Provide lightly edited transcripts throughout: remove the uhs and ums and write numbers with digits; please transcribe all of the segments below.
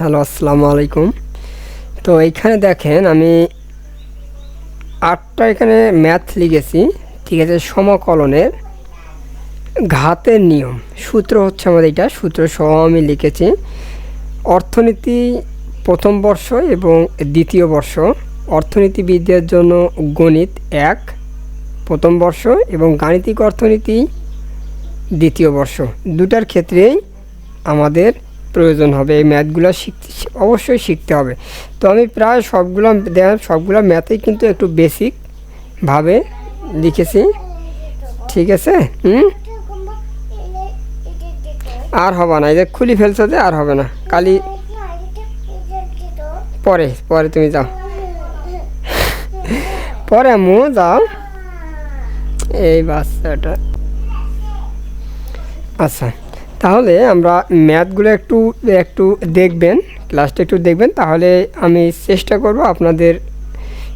Hello, আসসালামু আলাইকুম। তো এইখানে দেখেন আমি 8টা এখানে ম্যাথ লিখেছি। ঠিক আছে, সমকলনের ঘাতের নিয়ম সূত্র হচ্ছে আমাদের এটা, সূত্র সহ আমি লিখেছি। অর্থনীতি প্রথম বর্ষ এবং দ্বিতীয় বর্ষ, অর্থনীতিবিদদের জন্য গণিত 1 প্রথম বর্ষ এবং গাণিতিক অর্থনীতি দ্বিতীয় বর্ষ, দুটার ক্ষেত্রেই আমাদের প্রয়োজন হবে। এই ম্যাথগুলো অবশ্যই শিখতে হবে। তো আমি প্রায় সবগুলো ম্যাথেই কিন্তু একটু বেসিকভাবে লিখেছি। ঠিক আছে, আর হবে না, এদের খুলি ফেলছো যে আর হবে না, কালি পরে পরে তুমি যাও, পরে আম্মু যাও। এই বাচ্চাটা আচ্ছা, তাহলে আমরা ম্যাথগুলো একটু একটু দেখবেন, ক্লাসটা একটু দেখবেন, তাহলে আমি চেষ্টা করব আপনাদের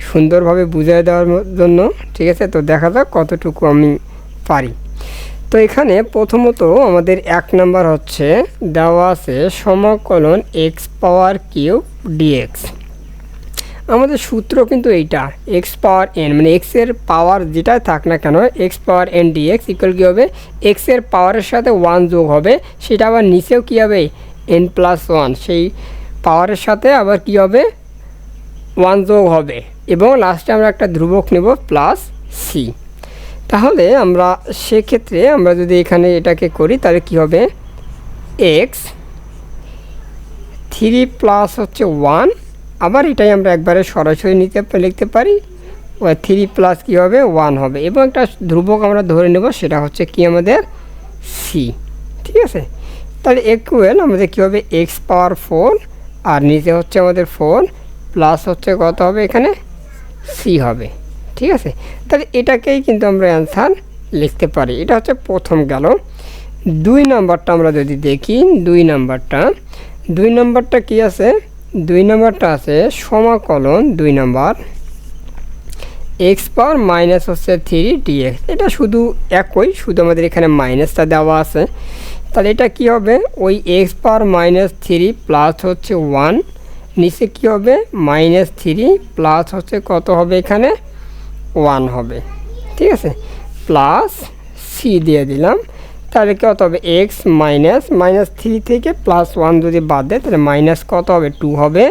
সুন্দরভাবে বুঝিয়ে দেওয়ার জন্য। ঠিক আছে, তো দেখা যাক কতটুকু আমি পারি। তো এখানে প্রথমত আমাদের 1 নাম্বার হচ্ছে দেওয়া আছে সমকলন x পাওয়ার কিউব ডিএক্স। আমাদের সূত্র কিন্তু এইটা, এক্স পাওয়ার এন, মানে এক্সের পাওয়ার যেটাই থাক না কেন, এক্স পাওয়ার এন ডিএক্স ইকুয়াল কী হবে, এক্সের পাওয়ারের সাথে 1 যোগ হবে, সেটা আবার নিচেও কী হবে, n+1, সেই পাওয়ারের সাথে আবার কী হবে, 1 যোগ হবে, এবং লাস্টে আমরা একটা ধ্রুবক নেব প্লাস সি। তাহলে আমরা সেক্ষেত্রে আমরা যদি এখানে এটাকে করি তাহলে কী হবে, এক্স 3 প্লাস হচ্ছে 1, আবার এটাই আমরা একবারে সরাসরি লিখতে পারি, 3 প্লাস কী হবে 1 হবে, এবং একটা ধ্রুবক আমরা ধরে নেব, সেটা হচ্ছে কি আমাদের সি। ঠিক আছে, তাহলে ইকুয়াল আমাদের কী হবে, এক্স পাওয়ার 4, আর নিচে হচ্ছে আমাদের 4 প্লাস হচ্ছে কত হবে এখানে সি হবে। ঠিক আছে, তাহলে এটাকেই কিন্তু আমরা অ্যান্সার লিখতে পারি। এটা হচ্ছে প্রথম গেল। 2 নাম্বারটা আমরা যদি দেখি, 2 নাম্বারটা কি আছে, 2 নাম্বারটা আছে সমকলন 2 নাম্বার এক্স পাওয়ার মাইনাস হচ্ছে 3 ডিএক্স। এটা শুধু একই, শুধু আমাদের এখানে মাইনাসটা দেওয়া আছে। তাহলে এটা কি হবে, ওই এক্স পাওয়ার -3 প্লাস হচ্ছে 1, নিচে কী হবে -3 প্লাস হচ্ছে কত হবে এখানে 1 হবে। ঠিক আছে, প্লাস সি দিয়ে দিলাম। তাহলে কত হবে, এক্স -3 থেকে +1 যদি বাদ দেয় তাহলে মাইনাস কত হবে 2 হবে,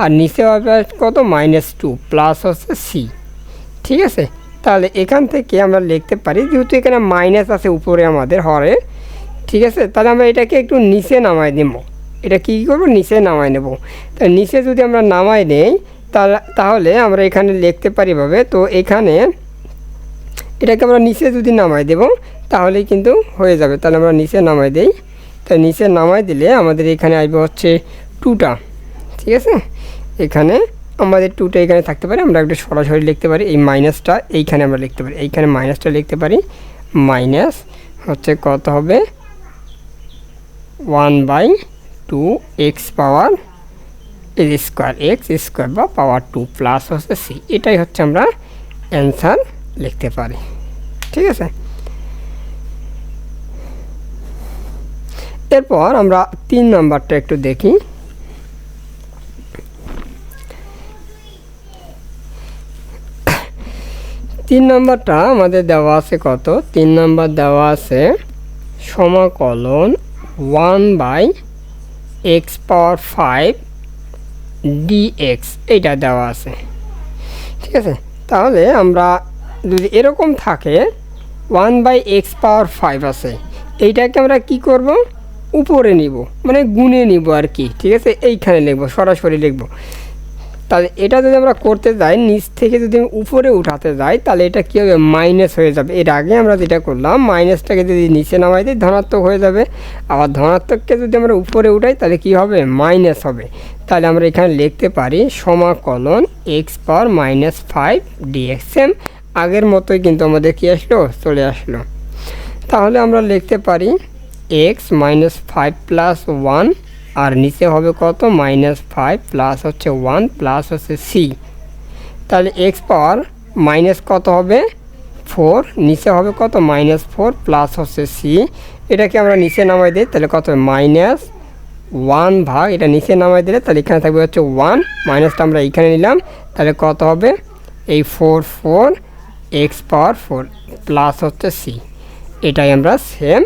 আর নিচে হবে কত -2 প্লাস হচ্ছে সি। ঠিক আছে, তাহলে এখান থেকে আমরা লিখতে পারি, যেহেতু এখানে মাইনাস আছে উপরে আমাদের হরে, ঠিক আছে, তাহলে আমরা এটাকে একটু নিচে নামাই দেব। এটা কী করব, নিচে নামাই নেব। তাহলে নিচে যদি আমরা নামাই নেই তাহলে আমরা এখানে লিখতে পারি ভাবে, তো এখানে এটাকে আমরা নিচে যদি নামাই দেব তাহলেই কিন্তু হয়ে যাবে। তাহলে আমরা নিচে নামাই দেই, তাই নিচে নামাই দিলে আমাদের এখানে আসবে হচ্ছে 2টা। ঠিক আছে, এখানে আমাদের 2টা এখানে থাকতে পারে, আমরা একটু সরাসরি লিখতে পারি, এই মাইনাসটা এইখানে আমরা লিখতে পারি, এইখানে মাইনাসটা লিখতে পারি, মাইনাস হচ্ছে কত হবে 1/2 এক্স পাওয়ার স্কোয়ার, এক্স স্কোয়ার বা পাওয়ার 2 প্লাস হচ্ছে সি। এটাই হচ্ছে আমরা অ্যান্সার লিখতে পারি। ঠিক আছে, এরপর আমরা 3 নাম্বারটা একটু দেখি। 3 নাম্বারটা আমাদের দেওয়া আছে কত, 3 নাম্বার দেওয়া আছে সমকলন 1/x পাওয়ার 5 ডিএক্স, এইটা দেওয়া আছে। ঠিক আছে, তাহলে আমরা যদি এরকম থাকে 1/x পাওয়ার 5 আছে, এইটাকে আমরা কি করব, উপরে নিব, মানে গুণে নিব আর কি। ঠিক আছে, এইখানে লিখব, সরাসরি লিখব। তাহলে এটা যদি আমরা করতে যাই, নিচ থেকে যদি উপরে উঠাতে যাই তাহলে এটা কী হবে, মাইনাস হয়ে যাবে। এর আগে আমরা যেটা করলাম, মাইনাসটাকে যদি নিচে নামাই দিই ধনাত্মক হয়ে যাবে, আবার ধনাত্মককে যদি আমরা উপরে উঠাই তাহলে কি হবে, মাইনাস হবে। তাহলে আমরা এখানে লিখতে পারি সমকলন এক্স পাওয়ার -5 ডিএক্স, সেম আগের মতোই কিন্তু আমাদের কী আসলো, চলে আসলো। তাহলে আমরা লিখতে পারি এক্স -5 প্লাস 1, আর নিচে হবে কত -5 প্লাস হচ্ছে 1 প্লাস হচ্ছে সি। তাহলে এক্স পাওয়ার মাইনাস কত হবে 4, নিচে হবে কত -4 প্লাস হচ্ছে সি। এটাকে আমরা নিচে নামাই দিই, তাহলে কত ওয়ান ভাগ এটা নিচে নামাই দিলে তাহলে এখানে থাকবে হচ্ছে ওয়ান, মাইনাসটা আমরা এইখানে নিলাম, তাহলে কত হবে এই 4 এক্স পাওয়ার 4 প্লাস হচ্ছে সি। এটাই আমরা সেম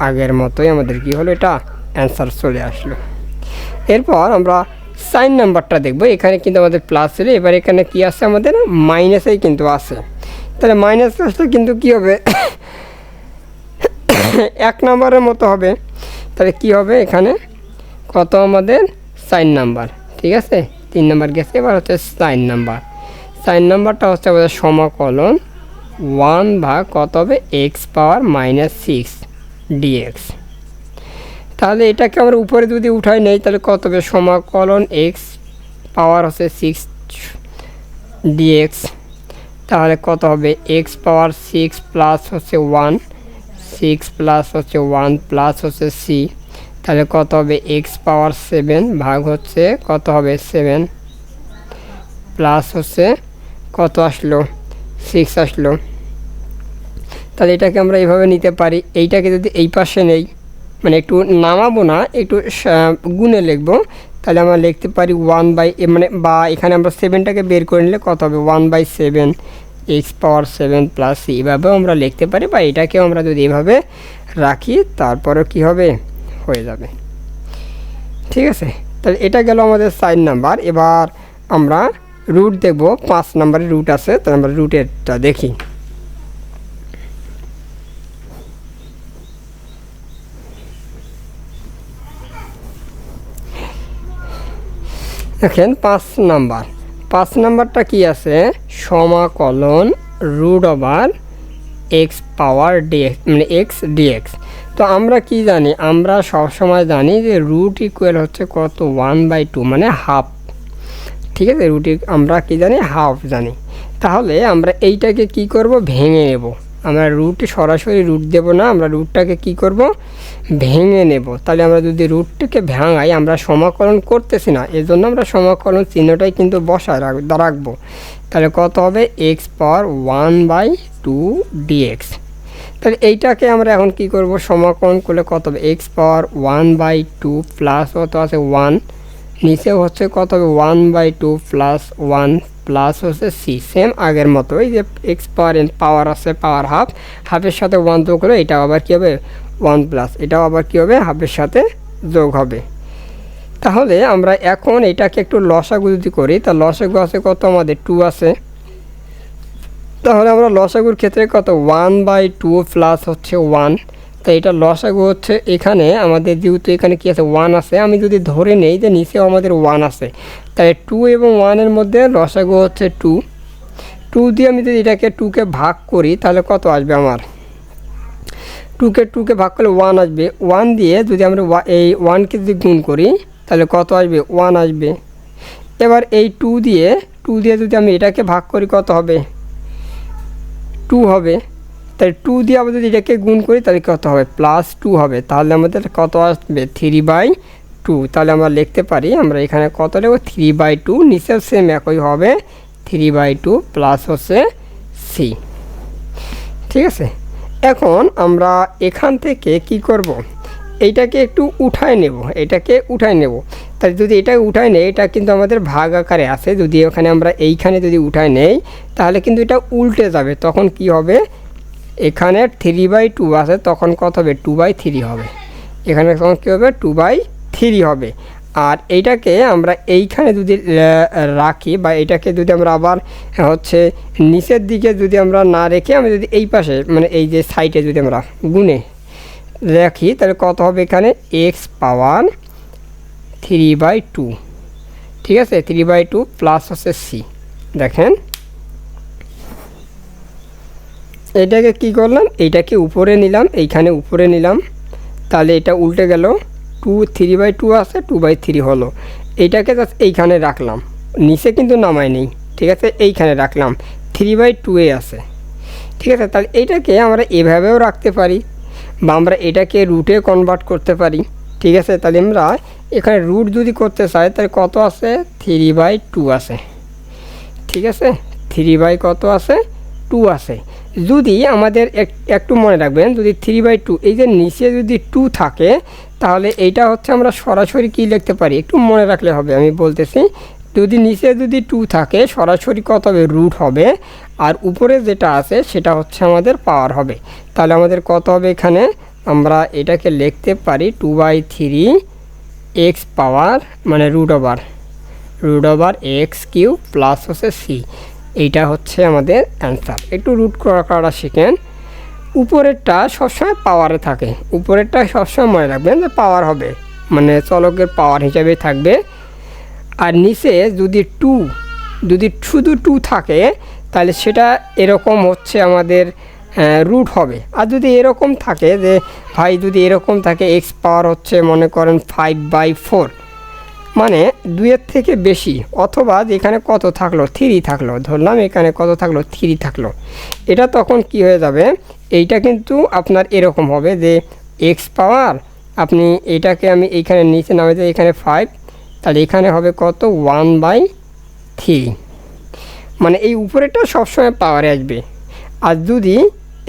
আগের মতোই আমাদের কি হলো, এটা অ্যান্সার চলে আসলো। এরপর আমরা সাইন নাম্বারটা দেখব। এখানে কিন্তু আমাদের প্লাস ছিল, এবার এখানে কি আছে আমাদের মাইনাসেই কিন্তু আছে। তাহলে মাইনাস আসলে কিন্তু কি হবে 1 নম্বরের মতো হবে। তাহলে কি হবে এখানে কত আমাদের সাইন নাম্বার, ঠিক আছে 3 নাম্বার গেছে। এবার হচ্ছে সাইন নাম্বার। সাইন নাম্বারটা হচ্ছে আমাদের সমাকলন 1 ভাগ কত হবে এক্স পাওয়ার -6 ডিএক্স। তাহলে এটাকে আমরা উপরে যদি উঠাই নেই তাহলে কত হবে সমাকলন এক্স পাওয়ার হচ্ছে 6 ডিএক্স। তাহলে কত হবে এক্স পাওয়ার 6 প্লাস হচ্ছে 1, 6 প্লাস হচ্ছে 1 প্লাস হচ্ছে সি। তাহলে কত হবে এক্স পাওয়ার 7 ভাগ হচ্ছে কত হবে 7 প্লাস হচ্ছে কত আসলো 6 আসলো। তাহলে এটাকে আমরা এইভাবে নিতে পারি। এইটাকে যদি এই পাশে নেই, মানে একটু নামাবো না, একটু গুণে লিখবো, তাহলে আমরা লিখতে পারি 1/, মানে বা এখানে আমরা 7টাকে বের করে নিলে কত হবে 1/7 এক্স পাওয়ার 7 প্লাস সি। এভাবেও আমরা লিখতে পারি, বা এটাকেও আমরা যদি এভাবে রাখি তারপরেও কি হবে হয়ে যাবে, ঠিক আছে। তাহলে এটা গেল আমাদের সাইন নাম্বার। এবার আমরা রুট দেখব, 5 নম্বরের রুট আছে, তাহলে আমরা রুটেরটা দেখি। দেখেন 5 নাম্বারটা কি আছে সমাকলন রুট ওভার এক্স পাওয়ার ডিএক্স, মানে এক্স ডিএক্স। তো আমরা কি জানি, আমরা সবসময় জানি যে রুট ইকুয়াল হচ্ছে কত 1/2 মানে হাফ, ঠিক আছে। রুট আমরা কি জানি হাফ জানি। তাহলে আমরা এইটাকে কি করব ভেঙে নেব। আমরা রুটে সরাসরি রুট দেব না, আমরা রুটটাকে কি করব ভেঙে নেব। তাহলে আমরা যদি রুটটাকে ভাঙাই, আমরা সমাকলন করতেছি না, এর জন্য আমরা সমাকলন চিহ্নটাই কিন্তু বসায় রাখবো। তাহলে কত হবে এক্স পাওয়ার 1/2 ডিএক্স। তাহলে এইটাকে আমরা এখন কি করব সমাকলন করলে কত হবে এক্স পাওয়ার 1/2 প্লাস কত আছে 1, নিচে হচ্ছে কত হবে 1/2 প্লাস 1 প্লাস হচ্ছে সি। সেম আগের মতো, এই যে এক্স পাওয়ার আছে পাওয়ার হাফ, হাফের সাথে 1 যোগ করে এটাও আবার কী হবে 1 প্লাস, এটাও আবার কী হবে হাফের সাথে যোগ হবে। তাহলে আমরা এখন এটাকে একটু লসাগু যদি করি, তা লসাগু আছে কত আমাদের 2 আছে। তাহলে আমরা লসাগুর ক্ষেত্রে কত 1/2 প্লাস হচ্ছে 1, তো এটা লসাগু হচ্ছে এখানে আমাদের যেহেতু এখানে কি আছে 1 আছে, আমি যদি ধরে নেই যে নিচেও আমাদের 1 আছে, তাই 2 এবং 1-এর মধ্যে লসাগু হচ্ছে 2 দিয়ে আমি যদি এটাকে 2কে ভাগ করি তাহলে কত আসবে আমার 2কে ভাগ করলে 1 আসবে। 1 দিয়ে যদি আমরা এই 1কে যদি গুণ করি তাহলে কত আসবে 1 আসবে। এবার এই 2 দিয়ে যদি আমি এটাকে ভাগ করি কত হবে 2 হবে। তাই 2 দিয়ে আবার যদি এটাকে গুণ করি তাহলে কত হবে +2 হবে। তাহলে আমাদের কত আসবে 3/2। তাহলে আমরা লিখতে পারি, আমরা এখানে কত লিখব 3/2, নিচেও সেম একই হবে 3/2 প্লাস হচ্ছে সি, ঠিক আছে। এখন আমরা এখান থেকে কি করব, এইটাকে একটু উঠায় নেব, তাই যদি এটা উঠায় নেই, এটা কিন্তু আমাদের ভাগ আকারে আছে, যদি ওখানে আমরা এইখানে যদি উঠায় নেই তাহলে কিন্তু এটা উল্টে যাবে। তখন কি হবে এখানে 3/2 আছে, তখন কত হবে 2/3 হবে। এখানে তখন কী হবে 2/3 হবে। আর এইটাকে আমরা এইখানে যদি রাখি, বা এটাকে যদি আমরা আবার হচ্ছে নিচের দিকে যদি আমরা না রেখে আমি যদি এই পাশে মানে এই যে সাইডে যদি আমরা গুণে রাখি তাহলে কত হবে এখানে এক্স পাওয়ার 3/2, ঠিক আছে 3/2 প্লাস হচ্ছে সি। দেখেন এটাকে কি করলাম, এইটাকে উপরে নিলাম, এইখানে উপরে নিলাম, তাহলে এটা উল্টে গেল 3/2 আছে 2/3 হলো। এইটাকে জাস্ট এইখানে রাখলাম, নিচে কিন্তু নামাই নেই, ঠিক আছে এইখানে রাখলাম 3/2 আছে, ঠিক আছে। তাহলে এইটাকে আমরা এভাবেও রাখতে পারি, বা আমরা এটাকে রুটে কনভার্ট করতে পারি, ঠিক আছে। তাহলে আমরা এখানে রুট যদি করতে চাই তাহলে কত আছে 3/2 আছে, ঠিক আছে 3/কত আছে 2 আছে। যদি আমাদের একটু মনে রাখবেন, যদি 3/2 এই যে নিচে যদি 2 থাকে তাহলে এইটা হচ্ছে আমরা সরাসরি কি লিখতে পারি, একটু মনে রাখলে হবে, আমি বলতেছি। যদি নিচে যদি 2 থাকে সরাসরি কত হবে, রুট হবে, আর উপরে যেটা আছে সেটা হচ্ছে আমাদের পাওয়ার হবে। তাহলে আমাদের কত হবে, এখানে আমরা এটাকে লিখতে পারি 2/3 এক্স পাওয়ার মানে root over x cube plus হচ্ছে সি। এইটা হচ্ছে আমাদের অ্যান্সার। একটু রুট করাটা শিখেন। উপরেরটা সবসময় পাওয়ারে থাকে, উপরেরটা সবসময় মনে রাখবেন যে পাওয়ার হবে, মানে চলকের পাওয়ার হিসাবে থাকবে। আর নিচে যদি শুধু 2 থাকে তাহলে সেটা এরকম হচ্ছে আমাদের রুট হবে। আর যদি এরকম থাকে যে ভাই, যদি এরকম থাকে এক্স পাওয়ার হচ্ছে মনে করেন 5/4, মানে 2-এর থেকে বেশি, অথবা যেখানে কত থাকলো 3 থাকলো, ধরলাম এখানে কত থাকলো 3 থাকলো, এটা তখন কি হয়ে যাবে, এইটা কিন্তু আপনার এরকম হবে যে এক্স পাওয়ার, আপনি এটাকে আমি এইখানে নিচে নামে যে এখানে 5, তাহলে এখানে হবে কত 1/3, মানে এই উপরেটা সবসময় পাওয়ারে আসবে। আর যদি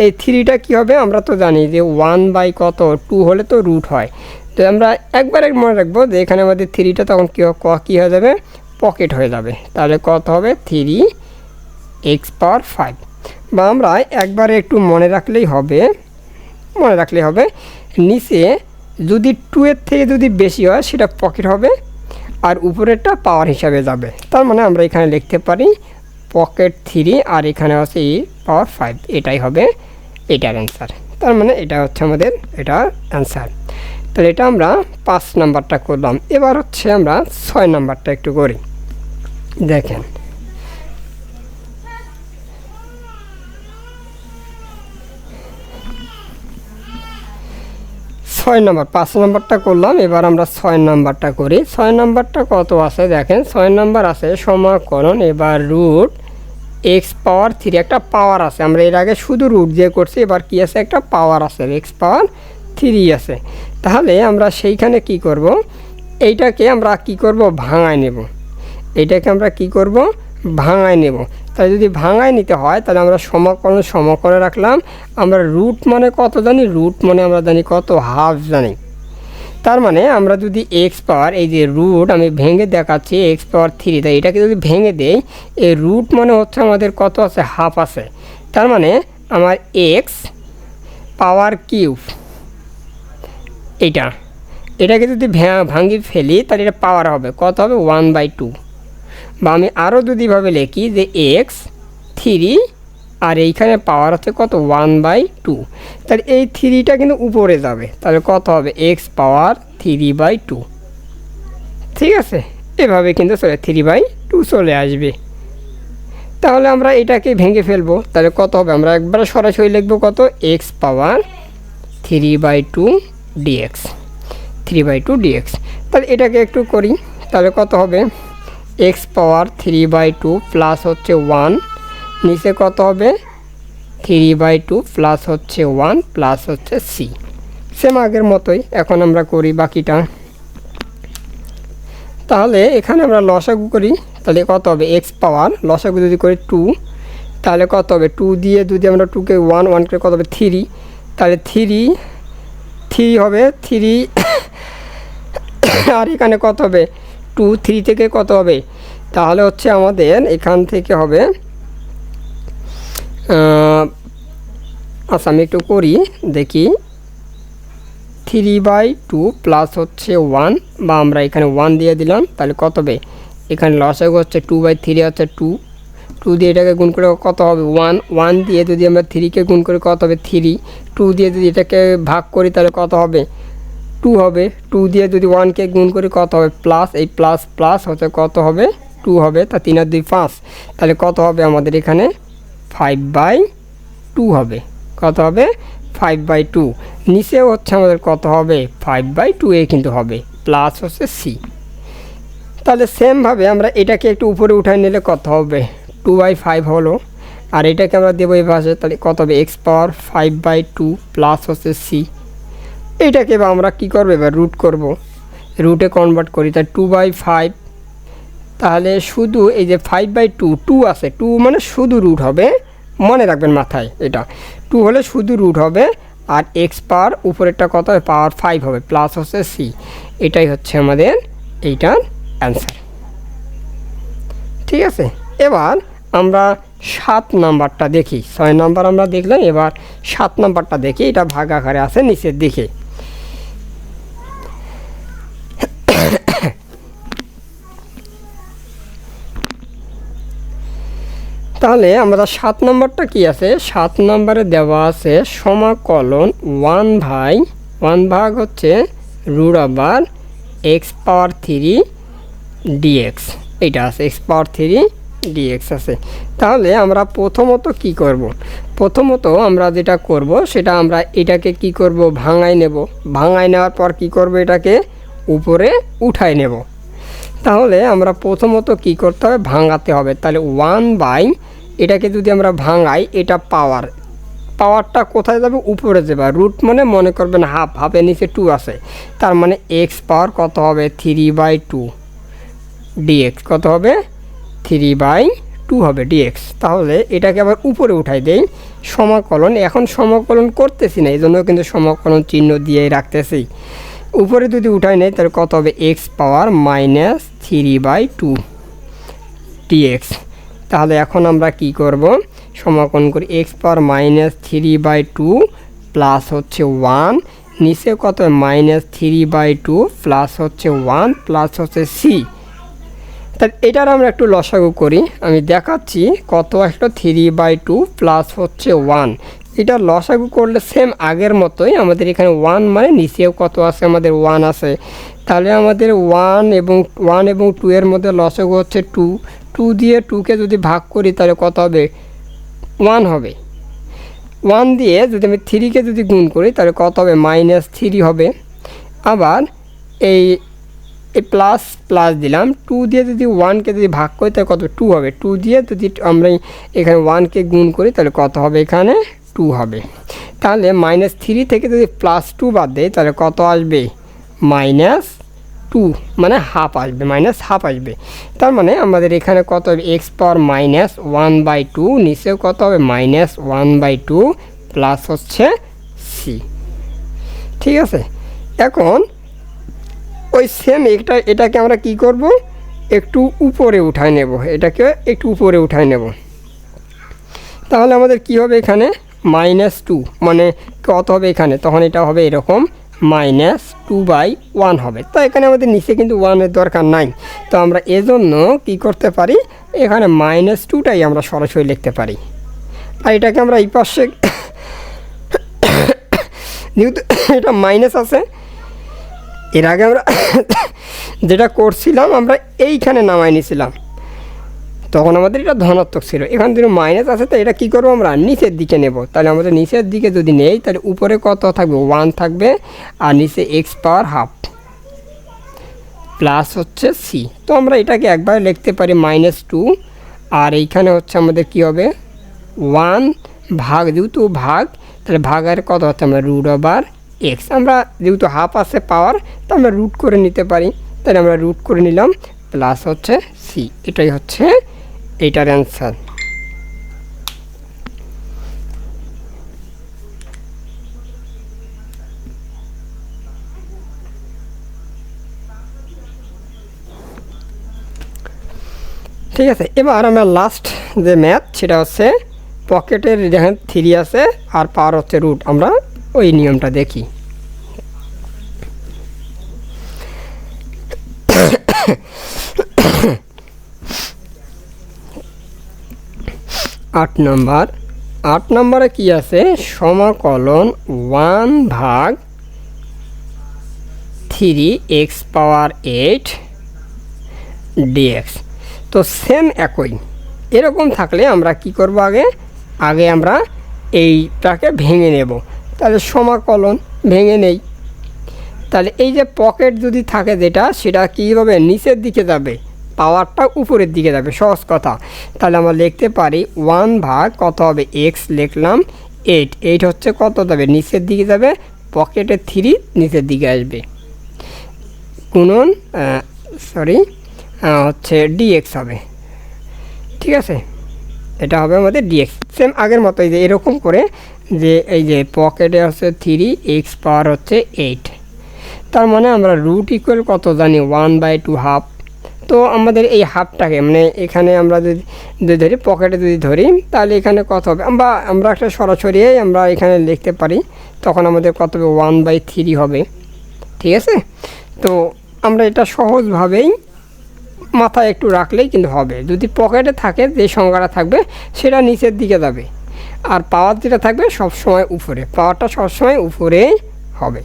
এই 3টা কী হবে, আমরা তো জানি যে 1/2 হলে তো রুট হয়। তো আমরা একবারে মনে রাখবো যে এখানে আমাদের 3টা তখন কী হয়ে যাবে, পকেট হয়ে যাবে। তাহলে কত হবে 3x⁵, বা আমরা একবারে একটু মনে রাখলেই হবে নিচে যদি 2-এর থেকে যদি বেশি হয় সেটা পকেট হবে, আর উপরেরটা পাওয়ার হিসাবে যাবে। তার মানে আমরা এখানে লিখতে পারি পকেট 3, আর এখানে হচ্ছে পাওয়ার 5, এটাই হবে এটার অ্যান্সার। তার মানে এটা হচ্ছে আমাদের এটার অ্যান্সার। তাহলে এটা আমরা 5 নাম্বারটা করলাম। এবার হচ্ছে আমরা 6 নাম্বারটা একটু করি। দেখেন, ছয় নাম্বার, 5 নাম্বারটা করলাম, এবার আমরা 6 নাম্বারটা করি। 6 নাম্বারটা কত আছে দেখেন, 6 নাম্বার আছে সমাকলন, এবার রুট x⁻3, একটা পাওয়ার আছে, আমরা এর আগে শুধু রুট দিয়ে করছি, এবার কি আছে, একটা পাওয়ার আছে, x⁻3 আছে। তাহলে আমরা সেইখানে কি করব, এইটাকে আমরা কি করব, ভাঙায় নেব। এইটাকে আমরা কি করব, ভাঙায় নেব। তাই যদি ভাঙায় নিতে হয় তাহলে আমরা সমকলন রাখলাম। আমরা রুট মানে কত জানি, রুট মানে আমরা জানি কত, হাফ জানি। তার মানে আমরা যদি x⁻, এই যে রুট আমি ভেঙে দেখাচ্ছি x⁻3, তাই এটাকে যদি ভেঙে দেই, এই রুট মানে হচ্ছে আমাদের কত আছে, হাফ আছে। তার মানে আমার x⁻³ এটাকে যদি ভাঙি ফেলি তাহলে এটা পাওয়ার হবে কত হবে, 1/2। বা আমি আরও যদি এভাবে লিখি যে x3, আর এইখানে পাওয়ার হচ্ছে কত, 1/2। তাহলে এই 3টা কিন্তু উপরে যাবে, তাহলে কত হবে, x⁻3/2। ঠিক আছে, এভাবে কিন্তু 3/2 চলে আসবে। তাহলে আমরা এটাকে ভেঙে ফেলবো, তাহলে কত হবে, আমরা একবার সরাসরি লিখবো কত, x⁻3/2 dx, 3/2 dx। তাহলে এটাকে একটু করি, তাহলে কত হবে, x⁻3/2 প্লাস হচ্ছে 1, নিচে কত হবে 3/2 প্লাস হচ্ছে 1 প্লাস হচ্ছে সি, সেম আগের মতোই। এখন আমরা করি বাকিটা। তাহলে এখানে আমরা লসাগু করি, তাহলে কত হবে, x⁻, লসাগু যদি করি 2, তাহলে কত হবে, 2 দিয়ে যদি আমরা 2কে 1 করে কত হবে 3, তাহলে 3 হবে 3 আর এখানে কত হবে 2, 3 থেকে কত হবে, তাহলে হচ্ছে আমাদের এখান থেকে হবে, আচ্ছা আমি একটু করি দেখি, 3/2 প্লাস হচ্ছে 1, বা আমরা এখানে 1 দিয়ে দিলাম, তাহলে কত হবে, এখানে লসাগু হচ্ছে 2/3 হচ্ছে 2 দিয়ে এটাকে গুণ করে কত হবে 1 দিয়ে যদি আমরা 3কে গুণ করে কত হবে 3, 2 দিয়ে যদি এটাকে ভাগ করি তাহলে কত হবে 2 হবে, 2 দিয়ে যদি 1কে গুণ করি কত হবে প্লাস, এই প্লাস প্লাস হচ্ছে কত হবে 2 হবে, তা 3 আর 2 5, তাহলে কত হবে আমাদের এখানে 5/2 হবে, কত হবে 5/2। নিচেও হচ্ছে আমাদের কত হবে 5/2 কিন্তু হবে, প্লাস হচ্ছে সি। তাহলে সেমভাবে আমরা এটাকে একটু উপরে উঠায় নিলে কত হবে 2/5 হলো, আর এটাকে আমরা দেবো এই পাশে, তাহলে কত হবে x⁻5/2 প্লাস হচ্ছে সি। এইটাকে এবার আমরা কী করবো, এবার রুট করব, রুটে কনভার্ট করি, তাই 2/5, তাহলে শুধু এই যে 5/2 আছে, 2 মানে শুধু রুট হবে, মনে রাখবেন মাথায়, এটা 2 হলে শুধু রুট হবে, আর এক্স পাওয়ার উপরেরটা কত হবে, পাওয়ার 5 হবে, প্লাস হচ্ছে সি। এটাই হচ্ছে আমাদের এইটার অ্যান্সার। ঠিক আছে, এবার আমরা 7 নাম্বারটা দেখি। 6 নাম্বার আমরা দেখলাম, এবার 7 নাম্বারটা দেখি। এটা ভাগ আকারে আছে নিচের দিকে। তাহলে আমরা 7 নম্বরটা কি আছে, 7 নম্বরে দেওয়া আছে সমাকলন 1 ভাগ হচ্ছে রুট ওভার এক্স পাওয়ার 3 ডিএক্স। এটা আছে এক্স পাওয়ার 3 ডিএক্স আছে। তাহলে আমরা প্রথমত কি করব, প্রথমত আমরা যেটা করব সেটা আমরা এটাকে কি করব, ভাঙাই নেব। ভাঙাই নেওয়ার পর কি করব, এটাকে উপরে উঠাই নেব। তাহলে আমরা প্রথমত কি করতে হবে, ভাঙাতে হবে। তাহলে 1 এটাকে যদি আমরা ভাঙাই, এটা পাওয়ারটা কোথায় যাবে, উপরে যাবে। রুট মানে মনে করবেন হাফের নিচে 2 আছে, তার মানে এক্স পাওয়ার কত হবে, 3/2 ডিএক্স। কত হবে, 3/2 হবে ডিএক্স। তাহলে এটাকে আবার উপরে উঠাই দেই, সমাকলন। এখন সমাকলন করতেছি না, এই জন্য কিন্তু সমাকলন চিহ্ন দিয়েই রাখতেছি। উপরে যদি উঠাই নেই তাহলে কত হবে, এক্স পাওয়ার -3/2 ডিএক্স। তাহলে এখন আমরা কি করব, সমাকলন করি। এক্স পাওয়ার -3/2 প্লাস হচ্ছে 1, নিচে কত হবে, -3/2 প্লাস হচ্ছে 1 প্লাস হচ্ছে সি। তাহলে এটার আমরা একটু লসাগু করি, আমি দেখাচ্ছি। কত আসলো, 3/2 প্লাস হচ্ছে 1। এটা লসাগু করলে সেম আগের মতোই, আমাদের এখানে 1 মানে নিচেও কত আছে, আমাদের 1 আছে। তাহলে আমাদের 1 এবং 2 এর মধ্যে লসাগু হচ্ছে 2 দিয়ে 2কে যদি ভাগ করি তাহলে কত হবে, 1 হবে। 1 দিয়ে যদি আমি 3কে যদি গুণ করি তাহলে কত হবে, -3 হবে। আবার এই প্লাস দিলাম, 2 দিয়ে যদি 1কে যদি ভাগ করি তাহলে কত, 2 হবে। 2 দিয়ে যদি আমরা এখানে 1কে গুণ করি তাহলে কত হবে, এখানে 2 হবে। তাহলে -3 থেকে যদি +2 বাদ দেয় তাহলে কত আসবে, -2 মানে হাফ আসবে, -হাফ আসবে। তার মানে আমাদের এখানে কত হবে, এক্স পাওয়ার -1/2, নিচেও কত হবে, -1/2 প্লাস হচ্ছে সি। ঠিক আছে, এখন ওই সেম এটাকে আমরা কি করব, একটু উপরে উঠায় নেব। এটাকে একটু উপরে উঠায় নেব। তাহলে আমাদের কি হবে, এখানে -2 মানে কত হবে, এখানে তখন এটা হবে এরকম -2/1 হবে। তো এখানে আমাদের নিচে কিন্তু 1-এর দরকার নাই। তো আমরা এজন্য কি করতে পারি, এখানে -2টাই আমরা সরাসরি লিখতে পারি। আর এটাকে আমরা এই পাশে যেহেতু এটা মাইনাস আছে, এর আগে আমরা যেটা করছিলাম আমরা এইখানে নামাই নিয়েছিলাম, তখন আমাদের এটা ধনাত্মক ছিল। এখান থেকে মাইনাস আছে, তো এটা কী করবো, আমরা নিচের দিকে নেব। তাহলে আমাদের নিচের দিকে যদি নেই তাহলে উপরে কত থাকবে, 1 থাকবে, আর নিচে এক্স পাওয়ার হাফ প্লাস হচ্ছে সি। তো আমরা এটাকে একবার লিখতে পারি -2, আর এইখানে হচ্ছে আমাদের কি হবে, 1 ভাগ, যেহেতু ভাগ তাহলে ভাগের কত হচ্ছে, আমরা √/x। আমরা যেহেতু হাফ আছে পাওয়ার, তো আমরা রুট করে নিতে পারি। তাহলে আমরা রুট করে নিলাম, প্লাস হচ্ছে সি। এটাই হচ্ছে এইটার অ্যান্সার। ঠিক আছে, এবার আমরা লাস্ট যে ম্যাথ সেটা হচ্ছে পকেটের যেখানে 3 আছে আর পাওয়ার হচ্ছে রুট। আমরা ওই নিয়মটা দেখি। আট নম্বরে কি আছে, সমাকলন 1/3x পাওয়ার 8 ডিএক্স। তো সেম একই এরকম থাকলে আমরা কি করব, আগে আমরা এইটাকে ভেঙে নেব। তাহলে সমাকলন ভেঙে নেই। তাহলে এই যে পকেট যদি থাকে যেটা, সেটা কীভাবে নিচের দিকে যাবে, পাওয়ারটা উপরের দিকে যাবে, সহজ কথা। তাহলে আমরা লিখতে পারি 1 ভাগ কত হবে, এক্স লিখলাম 8 হচ্ছে কত যাবে, নিচের দিকে যাবে, পকেটে 3 নিচের দিকে আসবে, গুণন হচ্ছে ডিএক্স হবে। ঠিক আছে, এটা হবে আমাদের ডিএক্স। সেম আগের মতোই যে এরকম করে যে এই যে পকেটে হচ্ছে 3x পাওয়ার হচ্ছে 8, তার মানে আমরা রুট ইকুয়াল কত জানি 1/2 তো আমাদের এই হাফটাকে মানে এখানে আমরা যদি ধরি পকেটে যদি ধরি তাহলে এখানে কত হবে আমরা একটা সরাসরি আমরা এখানে লিখতে পারি, তখন আমাদের কত হবে 1/3 হবে। ঠিক আছে, তো আমরা এটা সহজভাবেই মাথায় একটু রাখলেই কিন্তু হবে। যদি পকেটে থাকে যে সংখ্যাটা থাকবে সেটা নিচের দিকে যাবে, আর পাওয়ার যেটা থাকবে সবসময় উপরে, পাওয়ারটা সবসময় উপরে হবে।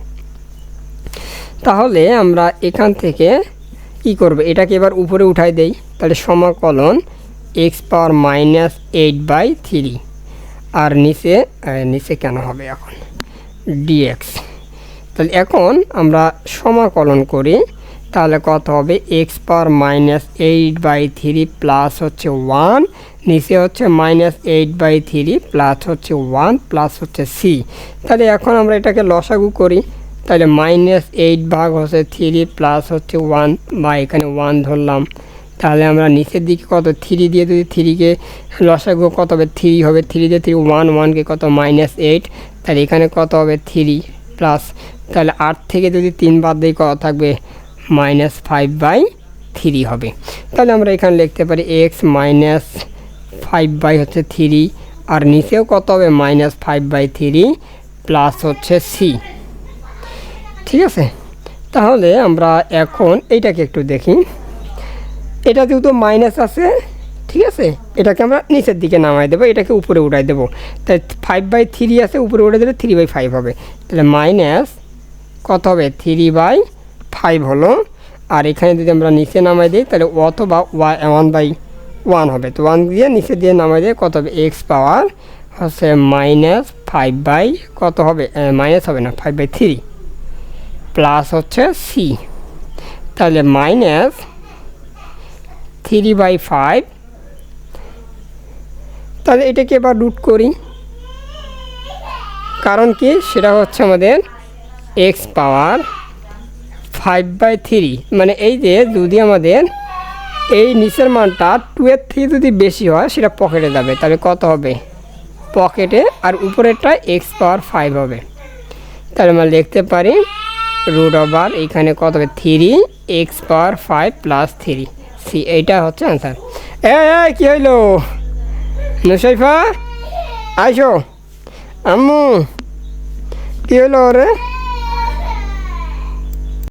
তাহলে আমরা এখান থেকে কি করব, এটাকে এবার উপরে উঠাই দেই, তাহলে সমাকলন এক্স পাওয়ার -8/3 আর নিচে কেন হবে এখন ডিএক্স। তাহলে এখন আমরা সমাকলন করি, তাহলে কত হবে এক্স পাওয়ার -8/3 প্লাস হচ্ছে 1, নিচে হচ্ছে -8/3 প্লাস হচ্ছে 1 প্লাস হচ্ছে সি। তাহলে এখন আমরা এটাকে লসাগু করি, তাহলে -8 ভাগ হচ্ছে 3 প্লাস হচ্ছে 1 বা এখানে 1 ধরলাম। তাহলে আমরা নিচের দিকে কত 3 দিয়ে যদি 3কে লসাগু কত হবে 3 হবে, 3 দিয়ে 3 1, 1কে কত -8, তাহলে এখানে কত হবে 3 প্লাস, তাহলে 8 থেকে যদি 3 বাদ দিই কত থাকবে -5/3 হবে। তাহলে আমরা এখানে লিখতে পারি এক্স -5/3 আর নিচেও কত হবে -5/3 প্লাস হচ্ছে সি। ঠিক আছে, তাহলে আমরা এখন এইটাকে একটু দেখি, এটা যেহেতু মাইনাস আছে, ঠিক আছে, এটাকে আমরা নিচের দিকে নামাই দেবো, এটাকে উপরে উঠাই দেবো, তাই 5/3 আছে উপরে উঠে দিলে 3/5 হবে। তাহলে মাইনাস কত হবে 3/5 হলো, আর এখানে যদি আমরা নিচে নামাই দিই তাহলে অথবা 1/1 হবে, তো 1 দিয়ে নিচে দিয়ে নামাই দিয়ে কত হবে এক্স পাওয়ার হচ্ছে -5 কত হবে, মাইনাস হবে না 5/3 প্লাস হচ্ছে সি। তাহলে -3/5, তাহলে এটাকে এবার রুট করি, কারণ কি সেটা হচ্ছে আমাদের এক্স পাওয়ার 5/3 মানে এই যে যদি আমাদের এই নিচের মানটা 2 এর থেকে যদি বেশি হয় সেটা পকেটে যাবে, তাহলে কত হবে পকেটে, আর উপরেরটা এক্স পাওয়ার 5 হবে। তাহলে আমরা লিখতে পারি রুট ওভার এখানে কত হবে 3x পাওয়ার 5 প্লাস 3 সি, এইটা হচ্ছে অ্যান্সার। কী হইলো নুসাইফা, আইসো আম্মু, কী হইলো রে?